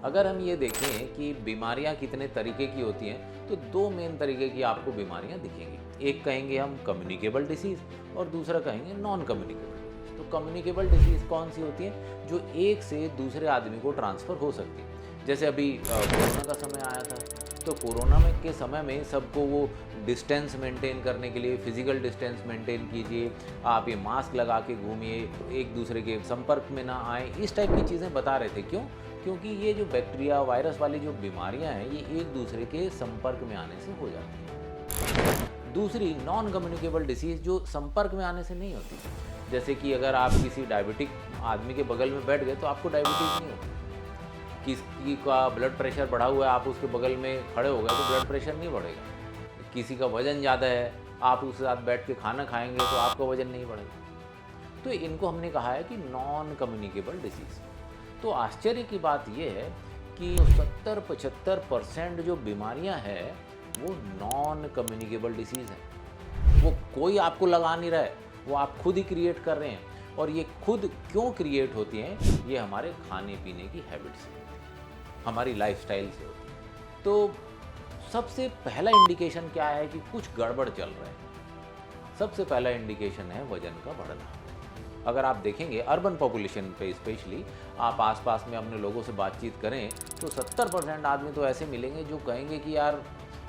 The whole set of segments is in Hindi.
अगर हम ये देखें कि बीमारियां कितने तरीके की होती हैं, तो दो मेन तरीके की आपको बीमारियां दिखेंगी। एक कहेंगे हम कम्युनिकेबल डिसीज़ और दूसरा कहेंगे नॉन कम्युनिकेबल। तो कम्युनिकेबल डिसीज़ कौन सी होती है? जो एक से दूसरे आदमी को ट्रांसफ़र हो सकती है। जैसे अभी कोरोना का समय आया था, तो कोरोना में के समय में सबको वो डिस्टेंस मेंटेन करने के लिए फिजिकल डिस्टेंस मेंटेन कीजिए, आप ये मास्क लगा के घूमिए, एक दूसरे के संपर्क में ना आए, इस टाइप की चीज़ें बता रहे थे। क्यों? क्योंकि ये जो बैक्टीरिया वायरस वाली जो बीमारियां हैं, ये एक दूसरे के संपर्क में आने से हो जाती हैं। दूसरी नॉन कम्युनिकेबल डिसीज़ जो संपर्क में आने से नहीं होती, जैसे कि अगर आप किसी डायबिटिक आदमी के बगल में बैठ गए तो आपको डायबिटीज़ नहीं होती। किसी का ब्लड प्रेशर बढ़ा हुआ है, आप उसके बगल में खड़े हो गए तो ब्लड प्रेशर नहीं बढ़ेगा। किसी का वजन ज़्यादा है, आप उसके साथ बैठ के खाना खाएंगे तो आपका वजन नहीं बढ़ेगा। तो इनको हमने कहा है कि नॉन कम्युनिकेबल डिसीज़। तो आश्चर्य की बात यह है कि 70-75% जो बीमारियां हैं वो नॉन कम्युनिकेबल डिसीज़ हैं। वो कोई आपको लगा नहीं रहा है, वो आप खुद ही क्रिएट कर रहे हैं। और ये खुद क्यों क्रिएट होती हैं? ये हमारे खाने पीने की हैबिट से, हमारी लाइफस्टाइल से होती है। तो सबसे पहला इंडिकेशन क्या है कि कुछ गड़बड़ चल रहा है? सबसे पहला इंडिकेशन है वजन का बढ़ना। अगर आप देखेंगे अर्बन पॉपुलेशन पे स्पेशली, आप आसपास में अपने लोगों से बातचीत करें तो 70% आदमी तो ऐसे मिलेंगे जो कहेंगे कि यार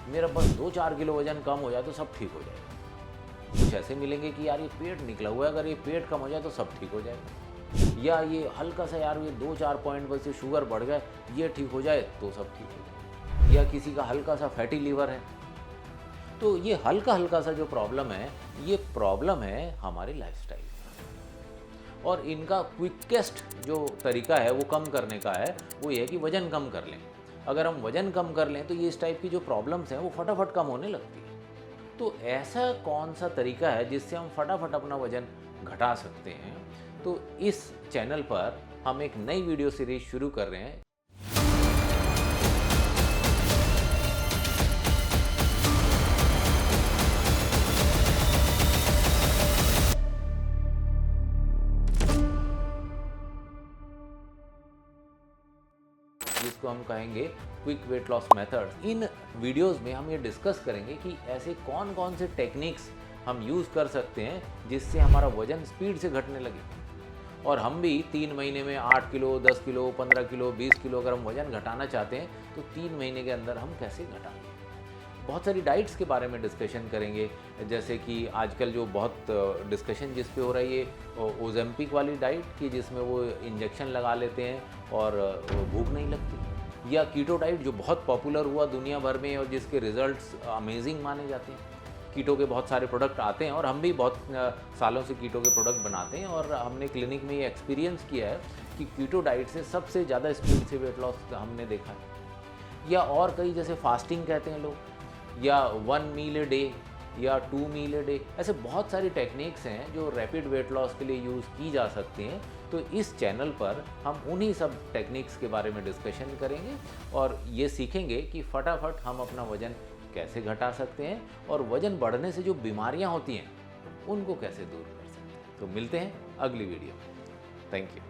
मेरा बस 2-4 किलो वजन कम हो जाए तो सब ठीक हो जाएगा। कुछ ऐसे मिलेंगे कि यार ये पेट निकला हुआ है, अगर ये पेट कम हो जाए तो सब ठीक हो जाएगा। या ये हल्का सा यार ये 2-4 पॉइंट बस से शुगर बढ़ गया, ये ठीक हो जाए तो सब ठीक हो जाए। या किसी का हल्का सा फैटी लीवर है। तो ये हल्का सा जो प्रॉब्लम है, ये प्रॉब्लम है हमारे लाइफस्टाइल। और इनका क्विकेस्ट जो तरीका है वो कम करने का है, वो ये है कि वज़न कम कर लें। अगर हम वज़न कम कर लें तो ये इस टाइप की जो प्रॉब्लम्स हैं वो फटाफट कम होने लगती है। तो ऐसा कौन सा तरीका है जिससे हम फटाफट अपना वज़न घटा सकते हैं? तो इस चैनल पर हम एक नई वीडियो सीरीज शुरू कर रहे हैं। जिसको हम कहेंगे क्विक वेट लॉस मेथड। इन वीडियोस में हम ये डिस्कस करेंगे कि ऐसे कौन कौन से टेक्निक्स हम यूज़ कर सकते हैं जिससे हमारा वज़न स्पीड से घटने लगे, और हम भी 3 महीने में 8 किलो, 10 किलो, 15 किलो, 20 किलो अगर हम वज़न घटाना चाहते हैं तो 3 महीने के अंदर हम कैसे घटाएंगे। बहुत सारी डाइट्स के बारे में डिस्कशन करेंगे, जैसे कि आजकल जो बहुत डिस्कशन जिस पे हो रहा है ये ओजेम्पिक वाली डाइट की, जिसमें वो इंजेक्शन लगा लेते हैं और भूख नहीं लगती। या कीटो डाइट जो बहुत पॉपुलर हुआ दुनिया भर में और जिसके रिजल्ट्स अमेजिंग माने जाते हैं। कीटो के बहुत सारे प्रोडक्ट आते हैं और हम भी बहुत सालों से कीटो के प्रोडक्ट बनाते हैं, और हमने क्लिनिक में ये एक्सपीरियंस किया है कि कीटो डाइट से सबसे ज़्यादा स्पीड से वेट लॉस हमने देखा है। या और कई जैसे फास्टिंग कहते हैं लोग, या 1 मील ए डे या 2 मील ए डे, ऐसे बहुत सारी टेक्निक्स हैं जो रैपिड वेट लॉस के लिए यूज़ की जा सकती हैं। तो इस चैनल पर हम उन्हीं सब टेक्निक्स के बारे में डिस्कशन करेंगे और ये सीखेंगे कि फटाफट हम अपना वज़न कैसे घटा सकते हैं और वज़न बढ़ने से जो बीमारियां होती हैं उनको कैसे दूर कर सकते हैं। तो मिलते हैं अगली वीडियो में। Thank you.